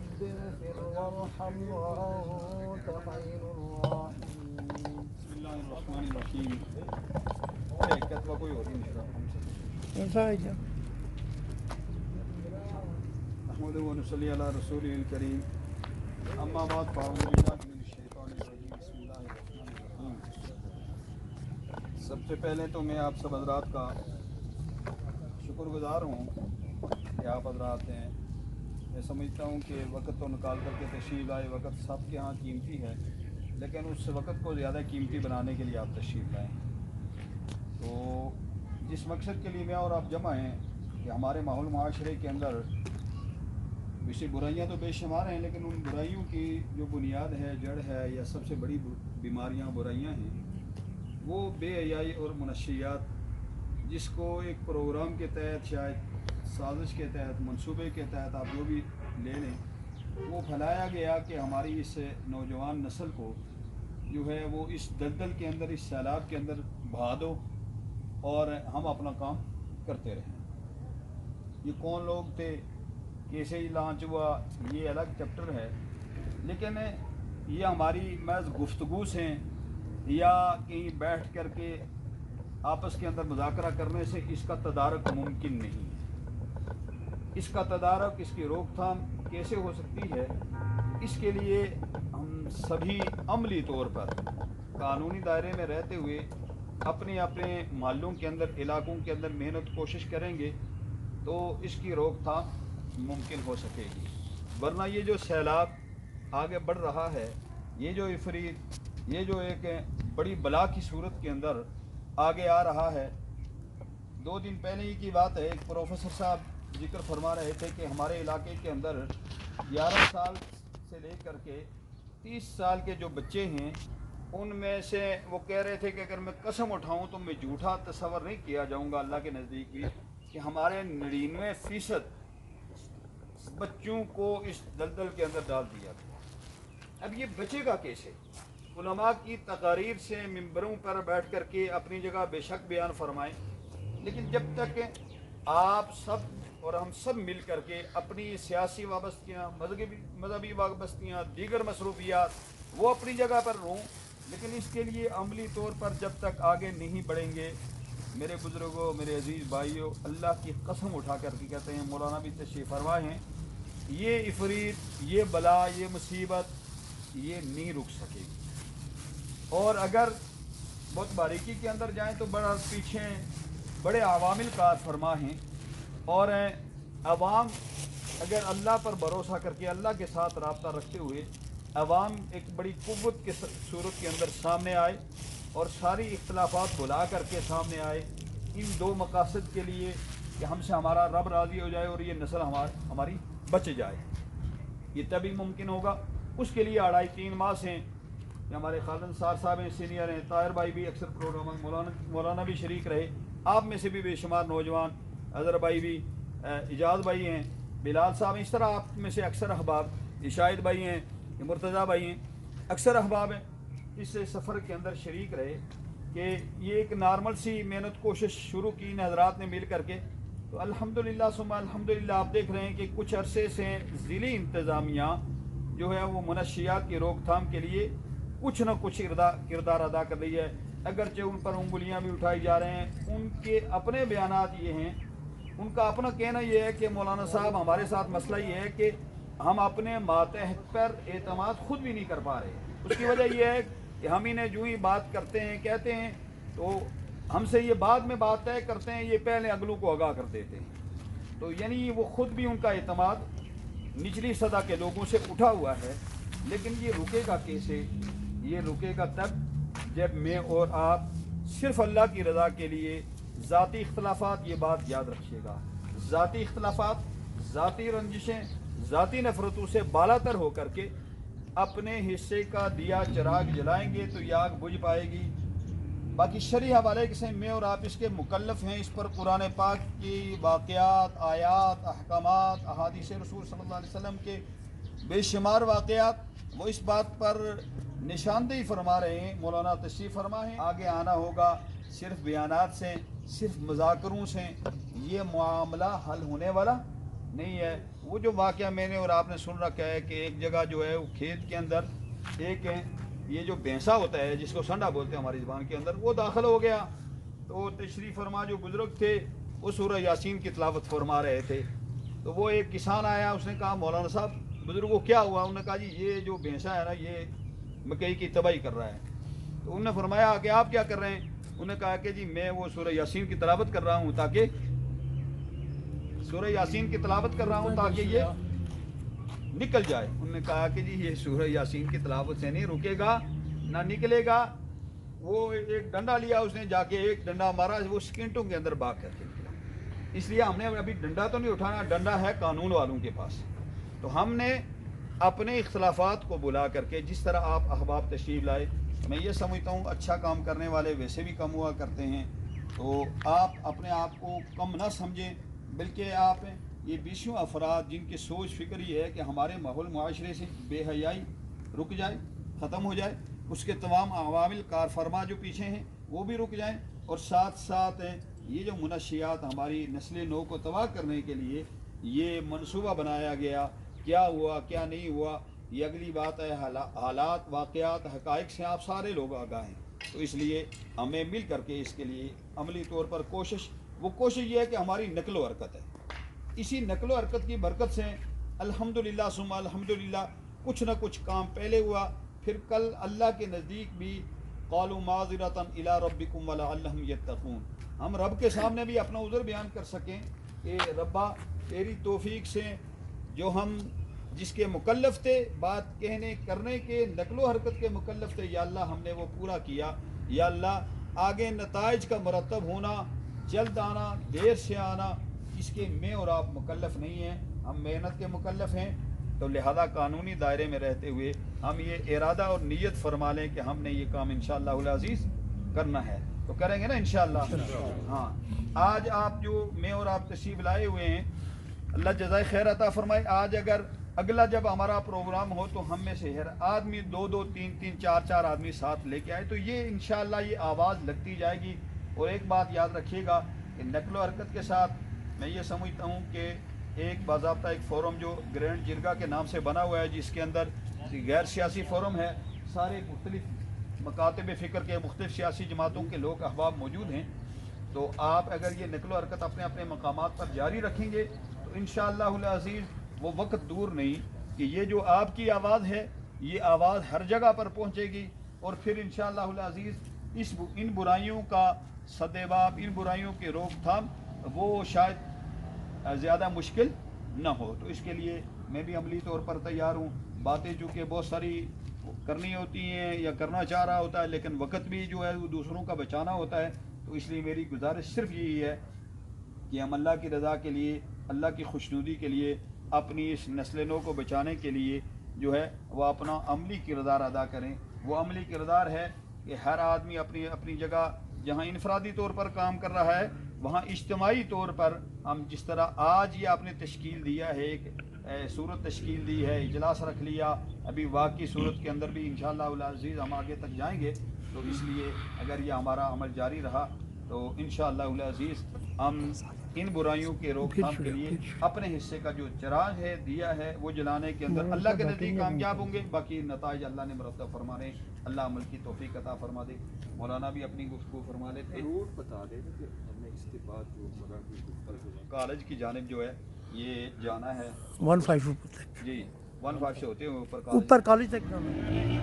اغفر وارحم وأنت خير الراحمين. بسم اللہ الرحمن الرحیم. کتبہ کوئی اور احمد و نصلی علی رسول الکریم. اما بعد فاعوذ باللہ من الشیطان الرجیم. بسم اللہ الرحمن الرحیم. سب سے پہلے تو میں آپ سب حضرات کا شکر گزار ہوں کہ آپ حضرات ہیں. میں سمجھتا ہوں کہ وقت تو نکال کر کے تشریف لائے. وقت سب کے ہاں قیمتی ہے، لیکن اس وقت کو زیادہ قیمتی بنانے کے لیے آپ تشریف لائیں. تو جس مقصد کے لیے میں اور آپ جمع ہیں کہ ہمارے ماحول معاشرے کے اندر ویسے برائیاں تو بے شمار ہیں، لیکن ان برائیوں کی جو بنیاد ہے، جڑ ہے، یا سب سے بڑی بیماریاں برائیاں ہیں، وہ بے حیائی اور منشیات، جس کو ایک پروگرام کے تحت، شاید سازش کے تحت، منصوبے کے تحت آپ جو بھی لے لیں، وہ پھیلایا گیا کہ ہماری اس نوجوان نسل کو جو ہے وہ اس دلدل کے اندر، اس سیلاب کے اندر بہا دو اور ہم اپنا کام کرتے رہیں. یہ کون لوگ تھے، کیسے ہی لانچ ہوا، یہ الگ چیپٹر ہے، لیکن یہ ہماری محض گفتگو سے یا کہیں بیٹھ کر کے آپس کے اندر مذاکرہ کرنے سے اس کا تدارک ممکن نہیں ہے. اس کا تدارک، اس کی روک تھام کیسے ہو سکتی ہے، اس کے لیے ہم سبھی عملی طور پر قانونی دائرے میں رہتے ہوئے اپنے اپنے محلوں کے اندر، علاقوں کے اندر محنت کوشش کریں گے تو اس کی روک تھام ممکن ہو سکے گی. ورنہ یہ جو سیلاب آگے بڑھ رہا ہے، یہ جو عفریت، یہ جو ایک بڑی بلا کی صورت کے اندر آگے آ رہا ہے. 2 دن پہلے ہی کی بات ہے، ایک پروفیسر صاحب ذکر فرما رہے تھے کہ ہمارے علاقے کے اندر 11 سال سے لے کر کے 30 سال کے جو بچے ہیں، ان میں سے وہ کہہ رہے تھے کہ اگر میں قسم اٹھاؤں تو میں جھوٹا تصور نہیں کیا جاؤں گا اللہ کے نزدیک بھی، کہ ہمارے 99% بچوں کو اس دلدل کے اندر ڈال دیا گیا. اب یہ بچے گا کیسے؟ علماء کی تقاریر سے ممبروں پر بیٹھ کر کے اپنی جگہ بے شک بیان فرمائیں، لیکن جب تک آپ سب اور ہم سب مل کر کے اپنی سیاسی وابستیاں، مذہبی وابستیاں، دیگر مصروفیات وہ اپنی جگہ پر رہوں، لیکن اس کے لیے عملی طور پر جب تک آگے نہیں بڑھیں گے، میرے بزرگوں، میرے عزیز بھائیوں، اللہ کی قسم اٹھا کر کے کہتے ہیں، مولانا بھی تشریف فرما ہیں، یہ عفریت، یہ بلا، یہ مصیبت یہ نہیں رک سکے گی. اور اگر بہت باریکی کے اندر جائیں تو بڑا پیچھے بڑے عوامل کار فرما ہیں. اور عوام اگر اللہ پر بھروسہ کر کے، اللہ کے ساتھ رابطہ رکھتے ہوئے عوام ایک بڑی قوت کے صورت کے اندر سامنے آئے اور ساری اختلافات بھلا کر کے سامنے آئے ان 2 مقاصد کے لیے کہ ہم سے ہمارا رب راضی ہو جائے اور یہ نسل ہماری بچ جائے، یہ تبھی ممکن ہوگا. اس کے لیے 2.5-3 ماہ سے کہ ہمارے خالد انصار صاحب ہیں، سینئر ہیں، طاہر بھائی بھی اکثر پروگرام، مولانا بھی شریک رہے، آپ میں سے بھی بے شمار نوجوان، اظہر بھائی بھی، اجاز بھائی ہیں، بلال صاحب ہیں، اس طرح آپ میں سے اکثر احباب، شاہد بھائی ہیں، مرتضیٰ بھائی ہیں، اکثر احباب ہیں، اس سفر کے اندر شریک رہے کہ یہ ایک نارمل سی محنت کوشش شروع کی ان حضرات نے مل کر کے. تو الحمدللہ ثم الحمدللہ آپ دیکھ رہے ہیں کہ کچھ عرصے سے ضلعی انتظامیہ جو ہے وہ منشیات کی روک تھام کے لیے کچھ نہ کچھ کردار ادا کر رہی ہے. اگرچہ ان پر انگلیاں بھی اٹھائی جا رہے ہیں، ان کے اپنے بیانات یہ ہیں، ان کا اپنا کہنا یہ ہے کہ مولانا صاحب ہمارے ساتھ مسئلہ یہ ہے کہ ہم اپنے ماتحت پر اعتماد خود بھی نہیں کر پا رہے. اس کی وجہ یہ ہے کہ ہم انہیں جو ہی بات کرتے ہیں، کہتے ہیں، تو ہم سے یہ بعد میں بات طے کرتے ہیں، یہ پہلے اگلوں کو آگاہ کر دیتے ہیں. تو یعنی وہ خود بھی ان کا اعتماد نچلی سطح کے لوگوں سے اٹھا ہوا ہے. لیکن یہ رکے گا کیسے؟ یہ رکے گا تب جب میں اور آپ صرف اللہ کی رضا کے لیے ذاتی اختلافات، یہ بات یاد رکھیے گا، ذاتی اختلافات، ذاتی رنجشیں، ذاتی نفرتوں سے بالاتر ہو کر کے اپنے حصے کا دیا چراغ جلائیں گے تو یہ آگ بجھ پائے گی. باقی شرعی حوالے سے میں اور آپ اس کے مکلف ہیں، اس پر قرآن پاک کی واقعات، آیات، احکامات، احادیث رسول صلی اللہ علیہ وسلم کے بے شمار واقعات وہ اس بات پر نشاندہی فرما رہے ہیں. مولانا تشریف فرما ہیں، آگے آنا ہوگا. صرف بیانات سے، صرف مذاکروں سے یہ معاملہ حل ہونے والا نہیں ہے. وہ جو واقعہ میں نے اور آپ نے سن رکھا ہے کہ ایک جگہ جو ہے وہ کھیت کے اندر ایک یہ جو بھینسا ہوتا ہے جس کو سنڈا بولتے ہیں ہماری زبان کے اندر، وہ داخل ہو گیا. تو تشریف فرما جو بزرگ تھے وہ سورہ یاسین کی تلاوت فرما رہے تھے. تو وہ ایک کسان آیا، اس نے کہا مولانا صاحب بزرگوں کیا ہوا؟ انہوں نے کہا جی یہ جو بھینسا ہے نا یہ مکئی کی تباہی کر رہا ہے. تو انہوں نے فرمایا کہ آپ کیا کر رہے ہیں؟ انہوں نے کہا کہ جی میں وہ سورہ یاسین کی تلاوت کر رہا ہوں تاکہ یہ نکل جائے. انہوں نے کہا کہ جی یہ سورہ یاسین کی تلاوت سے نہیں رکے گا، نہ نکلے گا. وہ ایک ڈنڈا لیا، اس نے جا کے ایک ڈنڈا مارا، وہ سیکنڈوں کے اندر بھاگ کر کے نکلا. اس لیے ہم نے ابھی ڈنڈا تو نہیں اٹھانا، ڈنڈا ہے قانون والوں کے پاس. تو ہم نے اپنے اختلافات کو بلا کر کے، جس طرح آپ احباب تشریف لائے، میں یہ سمجھتا ہوں اچھا کام کرنے والے ویسے بھی کم ہوا کرتے ہیں. تو آپ اپنے آپ کو کم نہ سمجھیں، بلکہ آپ یہ بیسوں افراد جن کی سوچ فکر یہ ہے کہ ہمارے ماحول معاشرے سے بے حیائی رک جائے، ختم ہو جائے، اس کے تمام عوامل کار فرما جو پیچھے ہیں وہ بھی رک جائیں، اور ساتھ ساتھ یہ جو منشیات ہماری نسل نو کو تباہ کرنے کے لیے یہ منصوبہ بنایا گیا، کیا ہوا کیا نہیں ہوا یہ اگلی بات ہے. حالات واقعات حقائق سے آپ سارے لوگ آگاہ ہیں. تو اس لیے ہمیں مل کر کے اس کے لیے عملی طور پر کوشش یہ ہے کہ ہماری نقل و حرکت ہے. اسی نقل و حرکت کی برکت سے الحمدللہ ثم الحمدللہ کچھ نہ کچھ کام پہلے ہوا. پھر کل اللہ کے نزدیک بھی قالوا معذرۃ الی ربکم ولعلہم یتقون، ہم رب کے سامنے بھی اپنا عذر بیان کر سکیں کہ ربا تیری توفیق سے جو ہم جس کے مکلف تھے، بات کہنے کرنے کے نقل و حرکت کے مکلف تھے، یا اللہ ہم نے وہ پورا کیا. یا اللہ آگے نتائج کا مرتب ہونا، جلد آنا دیر سے آنا، اس کے میں اور آپ مکلف نہیں ہیں، ہم محنت کے مکلف ہیں. تو لہذا قانونی دائرے میں رہتے ہوئے ہم یہ ارادہ اور نیت فرما لیں کہ ہم نے یہ کام انشاءاللہ العزیز کرنا ہے. تو کریں گے نا انشاءاللہ. ہاں آج آپ جو میں اور آپ تشریف لائے ہوئے ہیں، اللہ جزائے خیر عطا فرمائے. آج اگر اگلا جب ہمارا پروگرام ہو تو ہم میں سے ہر آدمی 2-2 3-3 4-4 آدمی ساتھ لے کے آئے تو یہ انشاءاللہ یہ آواز لگتی جائے گی. اور ایک بات یاد رکھیے گا کہ نقل و حرکت کے ساتھ میں یہ سمجھتا ہوں کہ ایک باضابطہ ایک فورم جو گرینڈ جرگا کے نام سے بنا ہوا ہے، جس کے اندر غیر سیاسی فورم ہے، سارے مختلف مکاتب فکر کے مختلف سیاسی جماعتوں کے لوگ احباب موجود ہیں. تو آپ اگر یہ نقل و حرکت اپنے اپنے مقامات پر جاری رکھیں گے تو انشاءاللہ العزیز وہ وقت دور نہیں کہ یہ جو آپ کی آواز ہے یہ آواز ہر جگہ پر پہنچے گی. اور پھر انشاءاللہ العزیز ان برائیوں کا سدباب، ان برائیوں کی روک تھام وہ شاید زیادہ مشکل نہ ہو. تو اس کے لیے میں بھی عملی طور پر تیار ہوں. باتیں چونکہ بہت ساری کرنی ہوتی ہیں یا کرنا چاہ رہا ہوتا ہے، لیکن وقت بھی جو ہے وہ دوسروں کا بچانا ہوتا ہے. تو اس لیے میری گزارش صرف یہی ہے کہ ہم اللہ کی رضا کے لیے، اللہ کی خوشنودی کے لیے، اپنی اس نسل نو کو بچانے کے لیے جو ہے وہ اپنا عملی کردار ادا کریں. وہ عملی کردار ہے کہ ہر آدمی اپنی اپنی جگہ جہاں انفرادی طور پر کام کر رہا ہے وہاں اجتماعی طور پر ہم جس طرح آج یہ آپ نے تشکیل دیا ہے، ایک صورت تشکیل دی ہے، اجلاس رکھ لیا، ابھی واقعی صورت کے اندر بھی انشاءاللہ العزیز ہم آگے تک جائیں گے. تو اس لیے اگر یہ ہمارا عمل جاری رہا تو انشاءاللہ العزیز ہم ان برائیوں کے روک تھام کے لیے اپنے حصے کا جو چراغ ہے دیا ہے وہ جلانے کے اندر اللہ کے نزدیک کامیاب ہوں گے. باقی نتائج اللہ نے مرتب فرمانے، اللہ عمل کی توفیق عطا فرما دے. مولانا بھی اپنی گفتگو فرما لیتے ہیں. روٹ بتا دیں کہ ہم نے اس کے بعد جو کالج کی جانب جو ہے یہ جانا ہے 15 تک، جی 15 سے ہوتے ہیں اوپر کالج تک جانا ہے.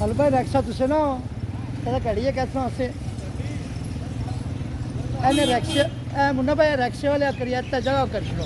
Albay Raksa ਤੁਸੀਂ ਨਾ ਇਹਦਾ ਕੜੀਏ ਕਿਸੋਂ ਅਸੀਂ ਇਹਨੇ ਰਕਸ਼ੇ ਇਹ ਮੁੰਨਾ ਭਾਈ ਰਕਸ਼ੇ ਵਾਲੇ ਕਰੀਆ ਤਾਂ ਜਗ੍ਹਾ ਕਰ ਛੜੋ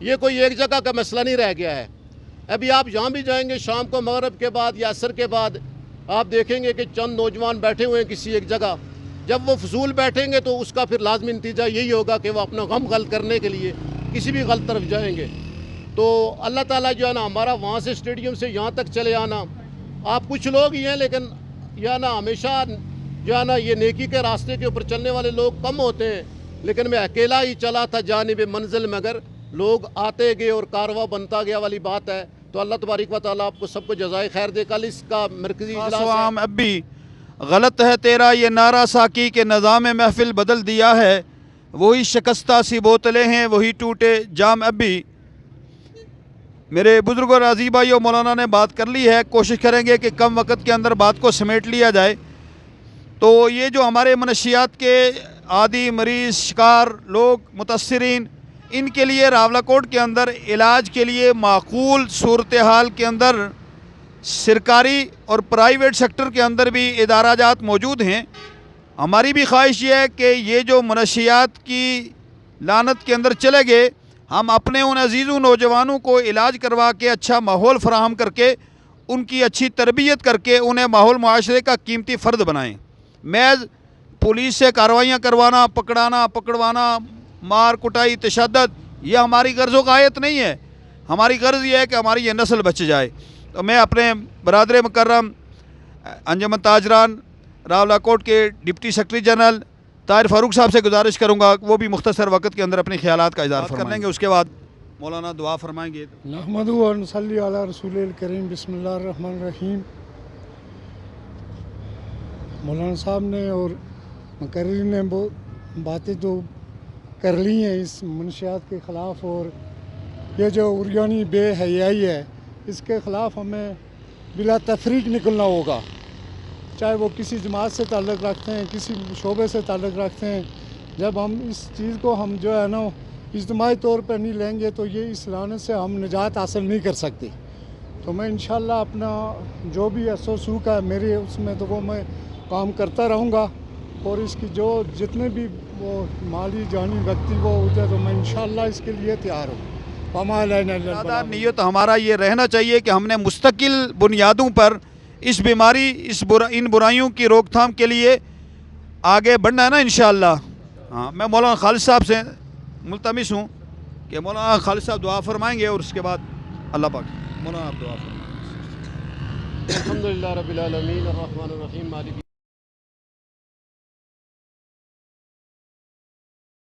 یہ کوئی ایک جگہ کا مسئلہ نہیں رہ گیا ہے. ابھی آپ جہاں بھی جائیں گے شام کو مغرب کے بعد یا عصر کے بعد آپ دیکھیں گے کہ چند نوجوان بیٹھے ہوئے ہیں کسی ایک جگہ. جب وہ فضول بیٹھیں گے تو اس کا پھر لازمی نتیجہ یہی ہوگا کہ وہ اپنا غم غلط کرنے کے لیے کسی بھی غلط طرف جائیں گے. تو اللہ تعالیٰ جو ہے نا ہمارا وہاں سے اسٹیڈیم سے یہاں تک چلے آنا، آپ کچھ لوگ ہی ہیں لیکن جو ہے نا ہمیشہ جو ہے نا یہ نیکی کے راستے کے اوپر چلنے والے لوگ کم ہوتے ہیں، لیکن میں اکیلا ہی چلا تھا جانب منزل مگر لوگ آتے گئے اور کارواں بنتا گیا والی بات ہے. تو اللہ تبارک و تعالیٰ آپ کو سب کو جزائے خیر دے. کل اس کا مرکزی اجلاس عام اب بھی غلط ہے تیرا یہ نعرہ ساکی کے نظام محفل بدل دیا ہے، وہی شکستہ سی بوتلیں ہیں وہی ٹوٹے جام. اب بھی میرے بزرگ اور عزیز بھائیوں مولانا نے بات کر لی ہے، کوشش کریں گے کہ کم وقت کے اندر بات کو سمیٹ لیا جائے. تو یہ جو ہمارے منشیات کے عادی مریض شکار لوگ متاثرین، ان کے لیے راولاکوٹ کے اندر علاج کے لیے معقول صورتحال کے اندر سرکاری اور پرائیویٹ سیکٹر کے اندر بھی ادارہ جات موجود ہیں. ہماری بھی خواہش یہ ہے کہ یہ جو منشیات کی لعنت کے اندر چلے گئے، ہم اپنے ان عزیزوں نوجوانوں کو علاج کروا کے اچھا ماحول فراہم کر کے ان کی اچھی تربیت کر کے انہیں ماحول معاشرے کا قیمتی فرد بنائیں. محض پولیس سے کارروائیاں کروانا، پکڑوانا، مار کٹائی، تشدد، یہ ہماری غرض و غایت نہیں ہے. ہماری غرض یہ ہے کہ ہماری یہ نسل بچ جائے. تو میں اپنے برادر مکرم انجمن تاجران راولاکوٹ کے ڈپٹی سیکرٹری جنرل طاہر فاروق صاحب سے گزارش کروں گا وہ بھی مختصر وقت کے اندر اپنے خیالات کا اظہار کر لیں گے. اس کے بعد مولانا دعا فرمائیں گے. نحمدہ و نصلی علی رسول الکریم. بسم اللہ الرحمن الرحیم. مولانا صاحب نے اور مقرر نے باتیں تو کر لی ہیں اس منشیات کے خلاف، اور یہ جو عریانی بے حیائی ہے اس کے خلاف ہمیں بلا تفریق نکلنا ہوگا. چاہے وہ کسی جماعت سے تعلق رکھتے ہیں، کسی شعبے سے تعلق رکھتے ہیں. جب ہم اس چیز کو ہم جو ہے نا اجتماعی طور پر نہیں لیں گے تو یہ اس لعنت سے ہم نجات حاصل نہیں کر سکتے. تو میں انشاءاللہ اپنا جو بھی سوک ہے میرے اس میں تو وہ میں کام کرتا رہوں گا، اور اس کی جو جتنے بھی وہ مالی جانی وقتی وہ ہوتے تو میں انشاءاللہ اس کے لیے تیار ہوں. زیادہ نیت ہمارا یہ رہنا چاہیے کہ ہم نے مستقل بنیادوں پر اس بیماری ان برائیوں کی روک تھام کے لیے آگے بڑھنا ہے نا انشاءاللہ. ہاں، میں مولانا خالد صاحب سے ملتمس ہوں کہ مولانا خالد صاحب دعا فرمائیں گے اور اس کے بعد اللہ پاک. مولانا آپ دعا فرمائیں. الحمدللہ رب العالمین الرحمن الرحیم مالک